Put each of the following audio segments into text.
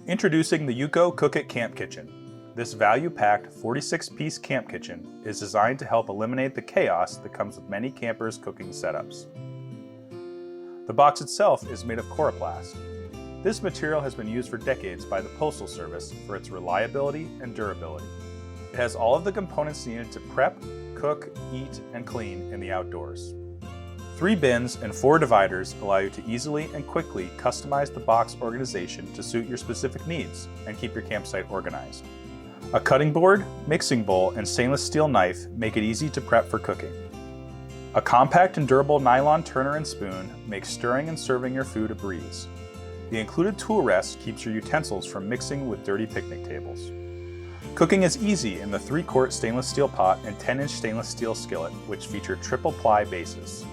Introducing the Yuko Cookit Camp Kitchen. This value-packed 46-piece camp kitchen is designed to help eliminate the chaos that comes with many campers' cooking setups. The box itself is made of Coroplast. This material has been used for decades by the Postal Service for its reliability and durability. It has all of the components needed to prep, cook, eat, and clean in the outdoors. 3 bins and 4 dividers allow you to easily and quickly customize the box organization to suit your specific needs and keep your campsite organized. A cutting board, mixing bowl, and stainless steel knife make it easy to prep for cooking. A compact and durable nylon turner and spoon makes stirring and serving your food a breeze. The included tool rest keeps your utensils from mixing with dirty picnic tables. Cooking is easy in the 3-quart stainless steel pot and 10-inch stainless steel skillet, which feature triple-ply bases.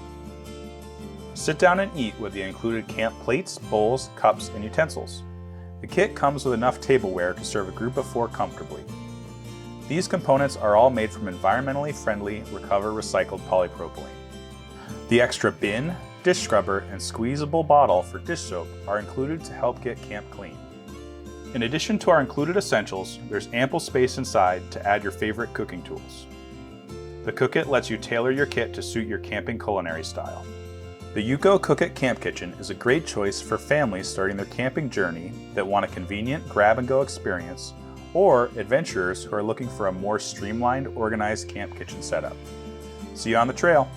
Sit down and eat with the included camp plates, bowls, cups, and utensils. The kit comes with enough tableware to serve a group of 4 comfortably. These components are all made from environmentally friendly, recover recycled polypropylene. The extra bin, dish scrubber, and squeezable bottle for dish soap are included to help get camp clean. In addition to our included essentials, there's ample space inside to add your favorite cooking tools. The Cookit lets you tailor your kit to suit your camping culinary style. The Yuko Cookit Camp Kitchen is a great choice for families starting their camping journey that want a convenient grab-and-go experience, or adventurers who are looking for a more streamlined, organized camp kitchen setup. See you on the trail!